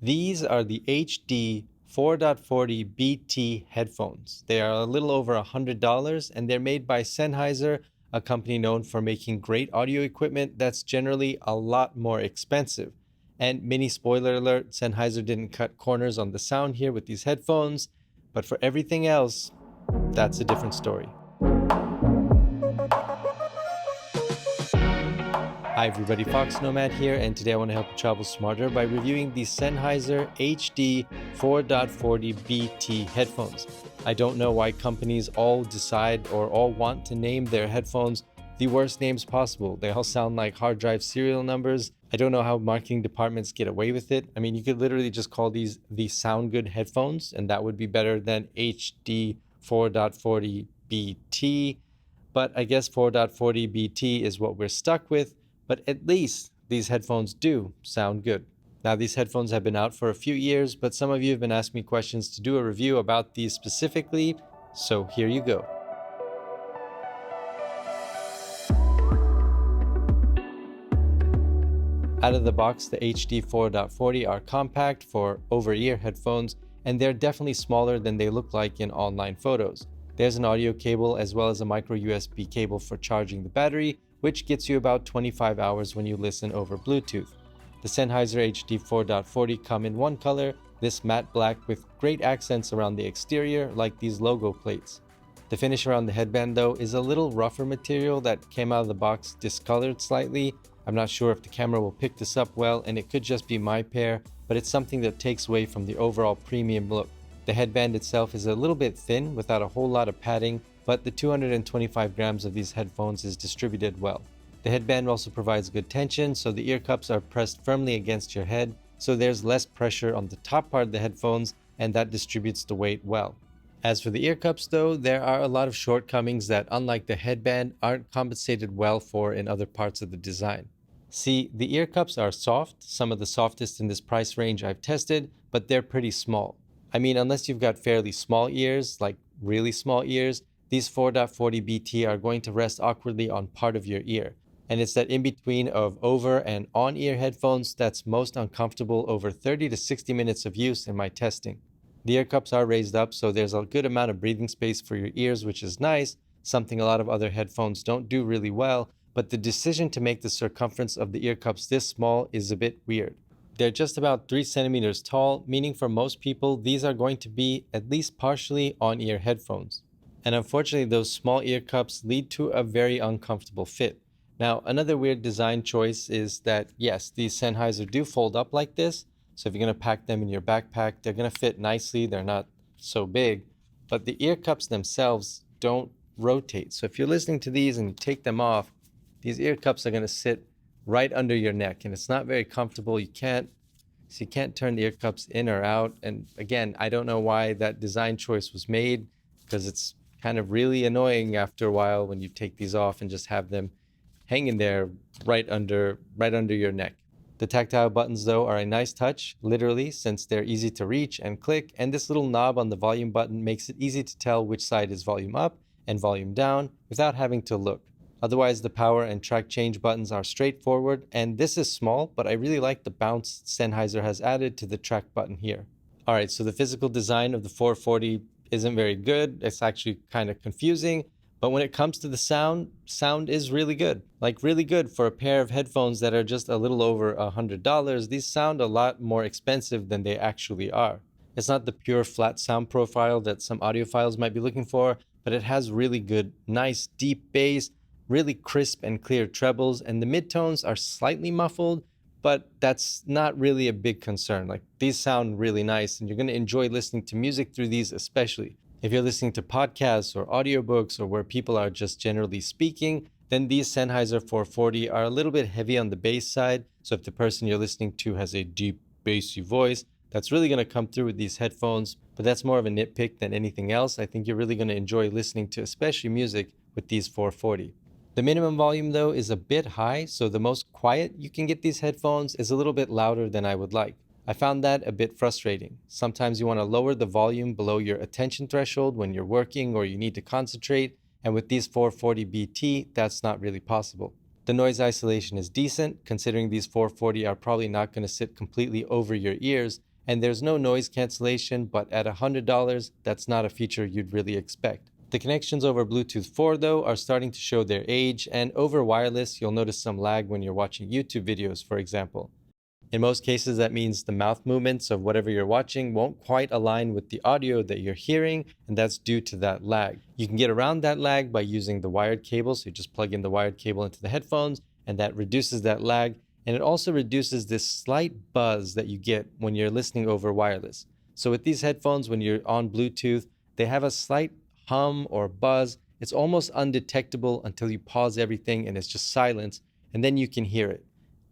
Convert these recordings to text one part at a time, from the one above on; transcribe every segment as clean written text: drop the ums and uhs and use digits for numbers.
These are the HD 4.40 BT headphones. They are a little over $100 and they're made by Sennheiser, a company known for making great audio equipment that's generally a lot more expensive. And mini spoiler alert, Sennheiser didn't cut corners on the sound here with these headphones, but for everything else, that's a different story. Hi everybody, foXnoMad here, and today I want to help you travel smarter by reviewing the Sennheiser HD 4.40 BT headphones. I don't know why companies all decide or all want to name their headphones the worst names possible. They all sound like hard drive serial numbers. I don't know how marketing departments get away with it. I mean, you could literally just call these the Sound Good headphones, and that would be better than HD 4.40 BT. But I guess 4.40 BT is what we're stuck with. But at least these headphones do sound good. Now, these headphones have been out for a few years, but some of you have been asking me questions to do a review about these specifically, so here you go. Out of the box, the HD 4.40 are compact for over-ear headphones, and they're definitely smaller than they look like in online photos. There's an audio cable as well as a micro USB cable for charging the battery, which gets you about 25 hours when you listen over Bluetooth. The Sennheiser HD 4.40 come in one color, this matte black with great accents around the exterior like these logo plates. The finish around the headband though is a little rougher material that came out of the box discolored slightly. I'm not sure if the camera will pick this up well, and it could just be my pair, but it's something that takes away from the overall premium look. The headband itself is a little bit thin without a whole lot of padding, but the 225 grams of these headphones is distributed well. The headband also provides good tension, so the ear cups are pressed firmly against your head, so there's less pressure on the top part of the headphones, and that distributes the weight well. As for the ear cups though, there are a lot of shortcomings that, unlike the headband, aren't compensated well for in other parts of the design. See, the ear cups are soft, some of the softest in this price range I've tested, but they're pretty small. I mean, unless you've got fairly small ears, like really small ears, these 4.40 BT are going to rest awkwardly on part of your ear. And it's that in-between of over and on-ear headphones that's most uncomfortable over 30 to 60 minutes of use in my testing. The ear cups are raised up, so there's a good amount of breathing space for your ears, which is nice, something a lot of other headphones don't do really well, but the decision to make the circumference of the ear cups this small is a bit weird. They're just about 3 centimeters tall, meaning for most people, these are going to be at least partially on-ear headphones. And unfortunately, those small ear cups lead to a very uncomfortable fit. Now, another weird design choice is that, yes, these Sennheiser do fold up like this. So if you're going to pack them in your backpack, they're going to fit nicely. They're not so big. But the ear cups themselves don't rotate. So if you're listening to these and you take them off, these ear cups are going to sit right under your neck. And it's not very comfortable. You can't turn the ear cups in or out. And again, I don't know why that design choice was made, because it's kind of really annoying after a while when you take these off and just have them hanging there right under your neck. The tactile buttons though are a nice touch, literally, since they're easy to reach and click, and this little knob on the volume button makes it easy to tell which side is volume up and volume down without having to look. Otherwise, the power and track change buttons are straightforward, and this is small, but I really like the bounce Sennheiser has added to the track button here. Alright, so the physical design of the 440 isn't very good. It's actually kind of confusing. But when it comes to the sound is really good. Like really good for a pair of headphones that are just a little over $100. These sound a lot more expensive than they actually are. It's not the pure flat sound profile that some audiophiles might be looking for, but it has really good, nice, deep bass, really crisp and clear trebles, and the midtones are slightly muffled, but that's not really a big concern. Like, these sound really nice, and you're going to enjoy listening to music through these especially. If you're listening to podcasts or audiobooks or where people are just generally speaking, then these Sennheiser 440 are a little bit heavy on the bass side. So if the person you're listening to has a deep, bassy voice, that's really going to come through with these headphones. But that's more of a nitpick than anything else. I think you're really going to enjoy listening to especially music with these 440. The minimum volume though is a bit high, so the most quiet you can get these headphones is a little bit louder than I would like. I found that a bit frustrating. Sometimes you want to lower the volume below your attention threshold when you're working or you need to concentrate, and with these 440 BT, that's not really possible. The noise isolation is decent, considering these 440 are probably not going to sit completely over your ears, and there's no noise cancellation, but at $100, that's not a feature you'd really expect. The connections over Bluetooth 4 though are starting to show their age, and over wireless you'll notice some lag when you're watching YouTube videos, for example. In most cases, that means the mouth movements of whatever you're watching won't quite align with the audio that you're hearing, and that's due to that lag. You can get around that lag by using the wired cable, so you just plug in the wired cable into the headphones, and that reduces that lag, and it also reduces this slight buzz that you get when you're listening over wireless. So with these headphones, when you're on Bluetooth, they have a slight hum or buzz. It's almost undetectable until you pause everything and it's just silence, and then you can hear it.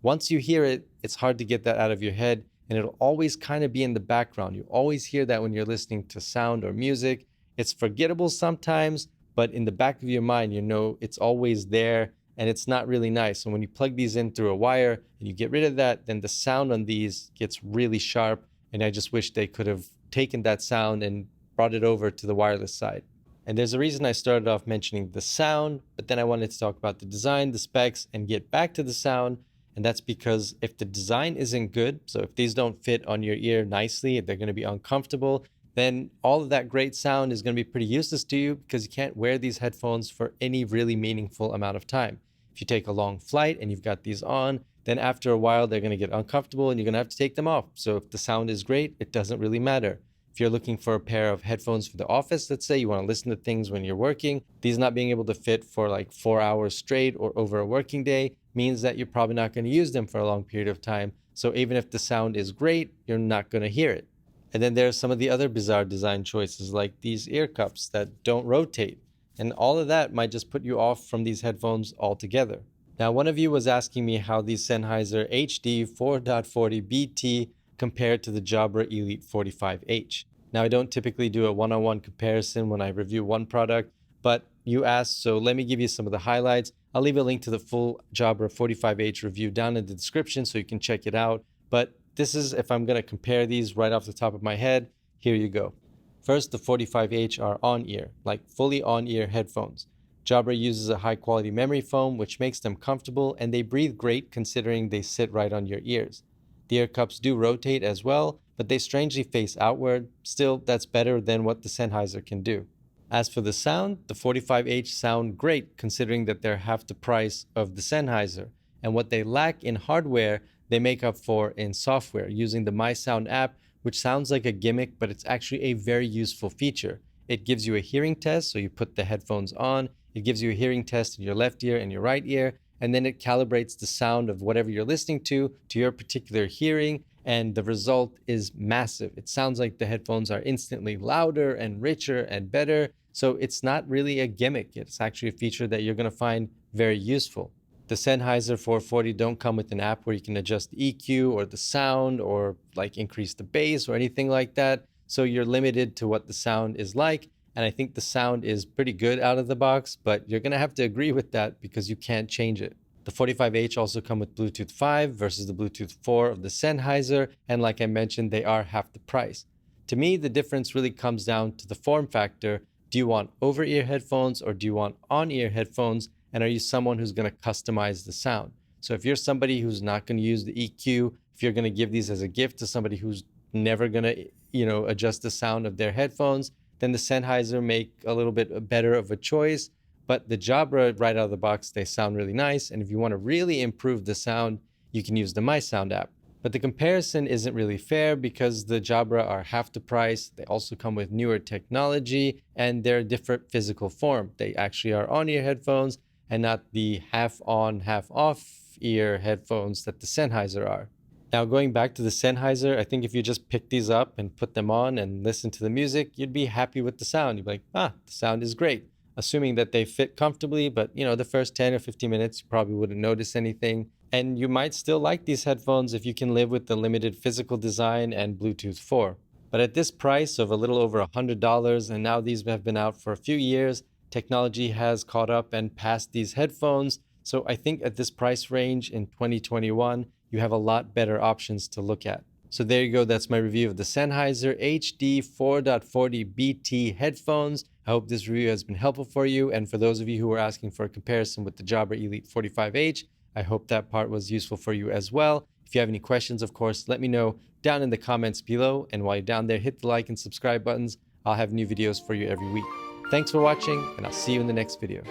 Once you hear it, it's hard to get that out of your head, and it'll always kind of be in the background. You always hear that when you're listening to sound or music. It's forgettable sometimes, but in the back of your mind, you know it's always there, and it's not really nice. And when you plug these in through a wire and you get rid of that, then the sound on these gets really sharp, and I just wish they could have taken that sound and brought it over to the wireless side. And there's a reason I started off mentioning the sound, but then I wanted to talk about the design, the specs, and get back to the sound. And that's because if the design isn't good, so if these don't fit on your ear nicely, if they're going to be uncomfortable, then all of that great sound is going to be pretty useless to you because you can't wear these headphones for any really meaningful amount of time. If you take a long flight and you've got these on, then after a while they're going to get uncomfortable and you're going to have to take them off. So if the sound is great, it doesn't really matter. If you're looking for a pair of headphones for the office, let's say you want to listen to things when you're working, these not being able to fit for like 4 hours straight or over a working day means that you're probably not going to use them for a long period of time. So even if the sound is great, you're not going to hear it. And then there's some of the other bizarre design choices like these ear cups that don't rotate. And all of that might just put you off from these headphones altogether. Now, one of you was asking me how the Sennheiser HD 4.40 BT compared to the Jabra Elite 45H. Now, I don't typically do a one-on-one comparison when I review one product, but you asked, so let me give you some of the highlights. I'll leave a link to the full Jabra 45H review down in the description so you can check it out. But this is, if I'm going to compare these right off the top of my head, here you go. First, the 45H are on-ear, like fully on-ear headphones. Jabra uses a high-quality memory foam, which makes them comfortable, and they breathe great considering they sit right on your ears. The ear cups do rotate as well, but they strangely face outward. Still, that's better than what the Sennheiser can do. As for the sound, the 45H sound great considering that they're half the price of the Sennheiser, and what they lack in hardware, they make up for in software using the My Sound app, which sounds like a gimmick, but it's actually a very useful feature. It gives you a hearing test, so you put the headphones on, it gives you a hearing test in your left ear and your right ear, and then it calibrates the sound of whatever you're listening to your particular hearing, and the result is massive. It sounds like the headphones are instantly louder and richer and better, so it's not really a gimmick. It's actually a feature that you're going to find very useful. The Sennheiser 440 don't come with an app where you can adjust the EQ or the sound or like increase the bass or anything like that, so you're limited to what the sound is like. And I think the sound is pretty good out of the box, but you're going to have to agree with that because you can't change it. The 45H also come with Bluetooth 5 versus the Bluetooth 4 of the Sennheiser, and like I mentioned, they are half the price. To me, the difference really comes down to the form factor. Do you want over-ear headphones or do you want on-ear headphones? And are you someone who's going to customize the sound? So if you're somebody who's not going to use the EQ, if you're going to give these as a gift to somebody who's never going to, adjust the sound of their headphones, then the Sennheiser make a little bit better of a choice. But the Jabra, right out of the box, they sound really nice. And if you want to really improve the sound, you can use the My Sound app. But the comparison isn't really fair because the Jabra are half the price. They also come with newer technology and they're a different physical form. They actually are on-ear headphones and not the half on, half off ear headphones that the Sennheiser are. Now, going back to the Sennheiser, I think if you just pick these up and put them on and listen to the music, you'd be happy with the sound. You'd be like, the sound is great, assuming that they fit comfortably. But, the first 10 or 15 minutes, you probably wouldn't notice anything. And you might still like these headphones if you can live with the limited physical design and Bluetooth 4. But at this price of a little over $100, and now these have been out for a few years, technology has caught up and passed these headphones. So I think at this price range in 2021, you have a lot better options to look at. So there you go. That's my review of the Sennheiser HD 4.40 BT headphones. I hope this review has been helpful for you. And for those of you who were asking for a comparison with the Jabra Elite 45H, I hope that part was useful for you as well. If you have any questions, of course, let me know down in the comments below. And while you're down there, hit the like and subscribe buttons. I'll have new videos for you every week. Thanks for watching, and I'll see you in the next video.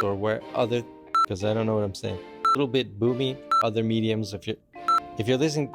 Or where other, because I don't know what I'm saying. A little bit boomy, other mediums. If you're listening.